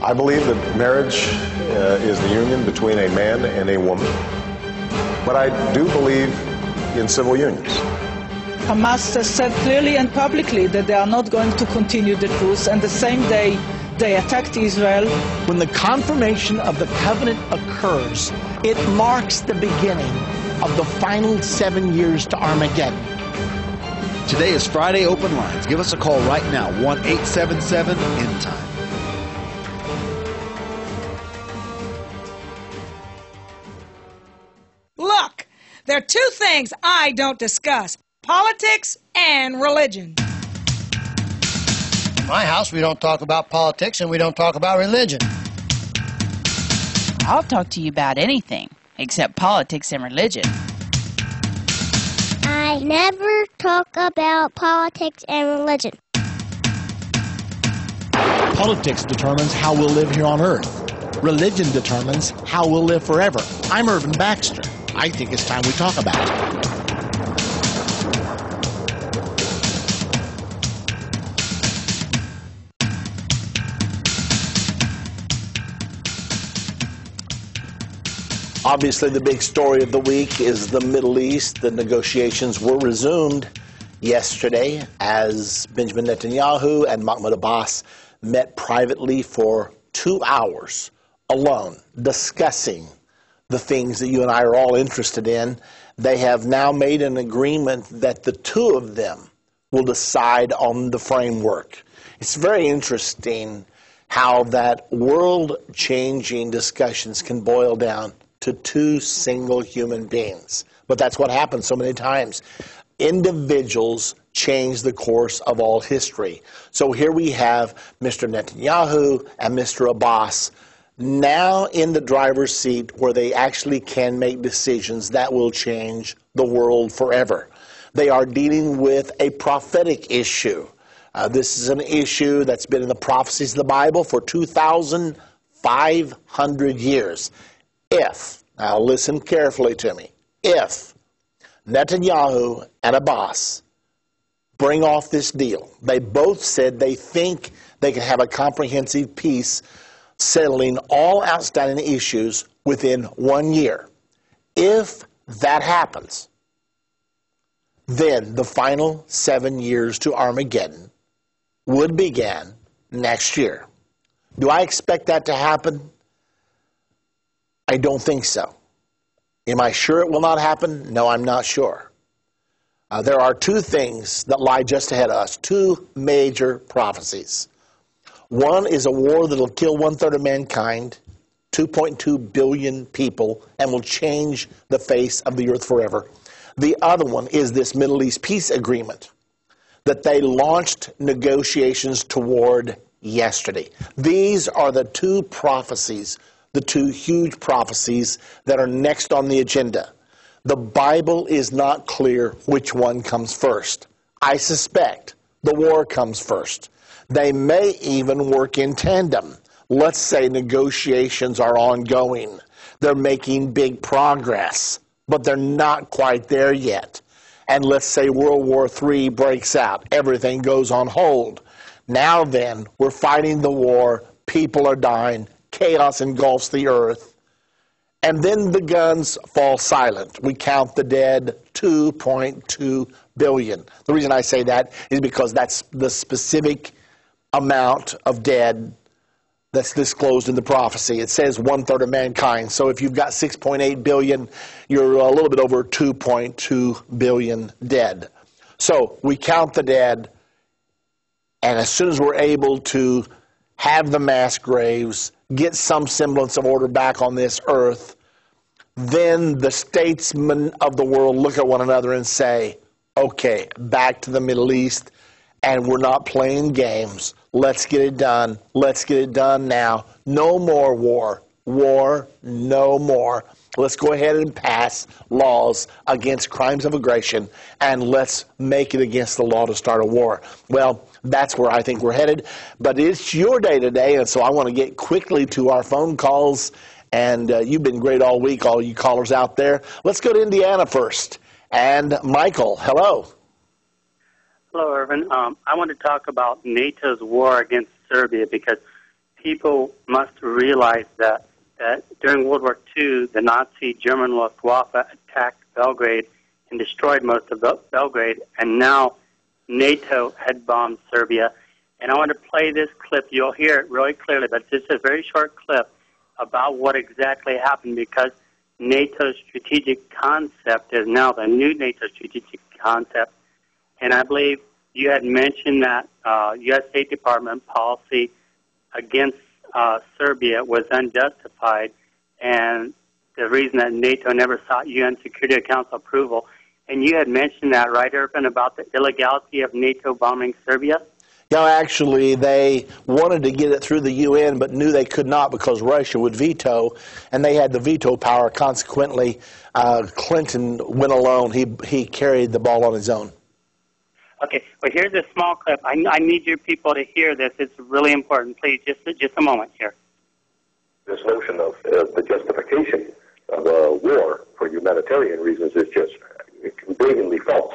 I believe that marriage is the union between a man and a woman. But I do believe in civil unions. Hamas has said clearly and publicly that they are not going to continue the truce, and the same day they attacked Israel. When the confirmation of the covenant occurs, it marks the beginning of the final 7 years to Armageddon. Today is Friday Open Lines. Give us a call right now, 1-877-ENDTIME. Look, there are two things I don't discuss: politics and religion. In my house, we don't talk about politics and we don't talk about religion. I'll talk to you about anything except politics and religion. I never talk about politics and religion. Politics determines how we'll live here on earth. Religion determines how we'll live forever. I'm Irvin Baxter. I think it's time we talk about it. Obviously, the big story of the week is the Middle East. The negotiations were resumed yesterday as Benjamin Netanyahu and Mahmoud Abbas met privately for 2 hours alone, discussing the things that you and I are all interested in. They have now made an agreement that the two of them will decide on the framework. It's very interesting how that world-changing discussions can boil down to two single human beings. But that's what happens so many times. Individuals change the course of all history. So here we have Mr. Netanyahu and Mr. Abbas now in the driver's seat where they actually can make decisions that will change the world forever. They are dealing with a prophetic issue. This is an issue that's been in the prophecies of the Bible for 2,500 years. Now listen carefully to me, if Netanyahu and Abbas bring off this deal, they both said they think they can have a comprehensive peace settling all outstanding issues within 1 year. If that happens, then the final 7 years to Armageddon would begin next year. Do I expect that to happen? I don't think so. Am I sure it will not happen? No, I'm not sure. There are two things that lie just ahead of us, two major prophecies. One is a war that will kill 1/3 of mankind, 2.2 billion people, and will change the face of the earth forever. The other one is this Middle East peace agreement that they launched negotiations toward yesterday. These are the two prophecies, the two huge prophecies that are next on the agenda. The Bible is not clear which one comes first. I suspect the war comes first. They may even work in tandem. Let's say negotiations are ongoing. They're making big progress, but they're not quite there yet. And let's say World War III breaks out. Everything goes on hold. Now then, we're fighting the war. People are dying. Chaos engulfs the earth, and then the guns fall silent. We count the dead, 2.2 billion. The reason I say that is because that's the specific amount of dead that's disclosed in the prophecy. It says 1/3 of mankind. So if you've got 6.8 billion, you're a little bit over 2.2 billion dead. So we count the dead, and as soon as we're able to have the mass graves, get some semblance of order back on this earth, then the statesmen of the world look at one another and say, okay, back to the Middle East, and we're not playing games. Let's get it done. Let's get it done now. No more war. War, no more. Let's go ahead and pass laws against crimes of aggression, and let's make it against the law to start a war. Well, that's where I think we're headed. But it's your day today, and so I want to get quickly to our phone calls. And you've been great all week, all you callers out there. Let's go to Indiana first. And Michael, hello. Hello, Irvin. I want to talk about NATO's war against Serbia because people must realize that during World War II, the Nazi German Luftwaffe attacked Belgrade and destroyed most of Belgrade, and now NATO had bombed Serbia. And I want to play this clip. You'll hear it really clearly, but it's just a very short clip about what exactly happened, because NATO's strategic concept is now the new NATO strategic concept. And I believe you had mentioned that U.S. State Department policy against Serbia was unjustified, and the reason that NATO never sought UN Security Council approval. And you had mentioned that, right, Irvin, about the illegality of NATO bombing Serbia? Yeah, actually, they wanted to get it through the UN, but knew they could not because Russia would veto, and they had the veto power. Consequently, Clinton went alone. He carried the ball on his own. Okay, well, here's a small clip. I need your people to hear this. It's really important. Please, just a moment here. This notion of the justification of a war for humanitarian reasons is just blatantly false.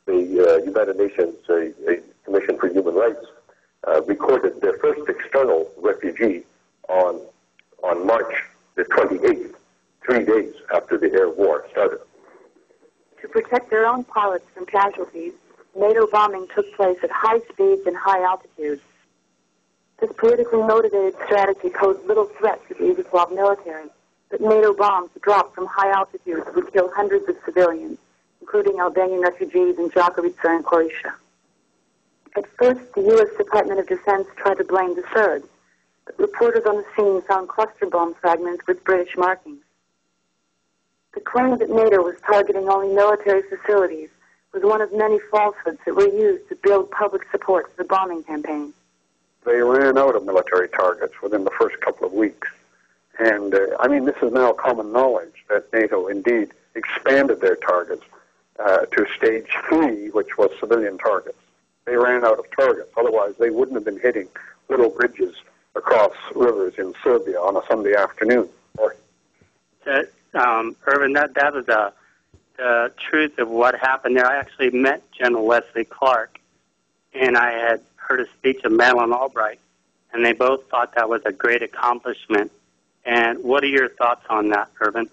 The United Nations Commission for Human Rights recorded their first external refugee on March the 28th, 3 days after the air war started. To protect their own pilots from casualties, NATO bombing took place at high speeds and high altitudes. This politically motivated strategy posed little threat to the Yugoslav military, but NATO bombs dropped from high altitudes would kill hundreds of civilians, including Albanian refugees in Djokovica and Croatia. At first, the U.S. Department of Defense tried to blame the Serbs, but reporters on the scene found cluster bomb fragments with British markings. The claim that NATO was targeting only military facilities was one of many falsehoods that were used to build public support for the bombing campaign. They ran out of military targets within the first couple of weeks. And, this is now common knowledge that NATO indeed expanded their targets to stage 3, which was civilian targets. They ran out of targets. Otherwise, they wouldn't have been hitting little bridges across rivers in Serbia on a Sunday afternoon. Irvin, that was the truth of what happened there. I actually met General Wesley Clark, and I had heard a speech of Madeleine Albright, and they both thought that was a great accomplishment. And what are your thoughts on that, Irvin?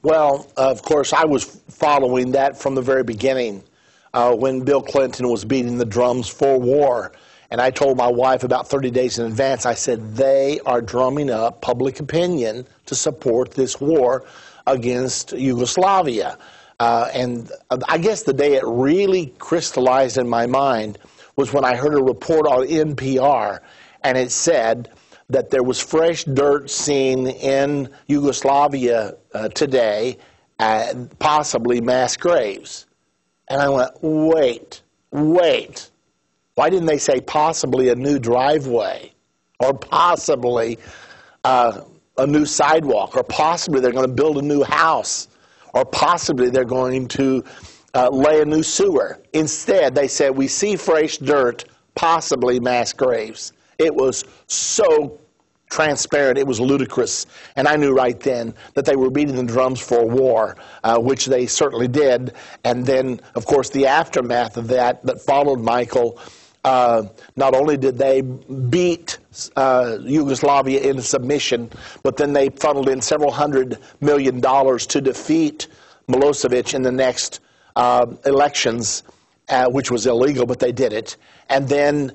Well, of course, I was following that from the very beginning when Bill Clinton was beating the drums for war. And I told my wife about 30 days in advance, I said, they are drumming up public opinion to support this war against Yugoslavia. And I guess the day it really crystallized in my mind was when I heard a report on NPR, and it said that there was fresh dirt seen in Yugoslavia today, possibly mass graves. And I went, wait. Why didn't they say possibly a new driveway, or possibly a new sidewalk, or possibly they're going to build a new house, or possibly they're going to lay a new sewer? Instead, they said, we see fresh dirt, possibly mass graves. It was so transparent, it was ludicrous. And I knew right then that they were beating the drums for war, which they certainly did. And then, of course, the aftermath of that followed, Michael, not only did they beat Yugoslavia into submission, but then they funneled in several $100 million to defeat Milosevic in the next elections, which was illegal, but they did it. And then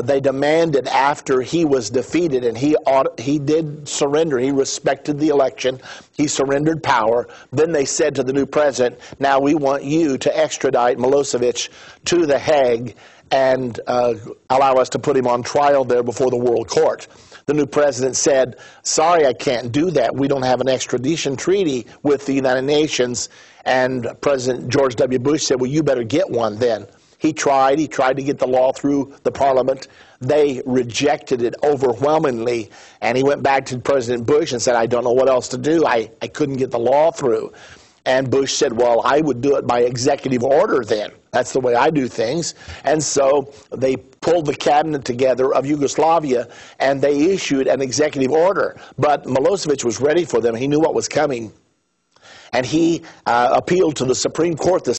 they demanded, after he was defeated, and he did surrender. He respected the election. He surrendered power. Then they said to the new president, now we want you to extradite Milosevic to The Hague and allow us to put him on trial there before the World Court. The new president said, sorry, I can't do that. We don't have an extradition treaty with the United Nations. And President George W. Bush said, well, you better get one then. He tried to get the law through the parliament. They rejected it overwhelmingly. And he went back to President Bush and said, I don't know what else to do. I couldn't get the law through. And Bush said, well, I would do it by executive order then. That's the way I do things. And so they pulled the cabinet together of Yugoslavia, and they issued an executive order. But Milosevic was ready for them. He knew what was coming. And he appealed to the Supreme Court, the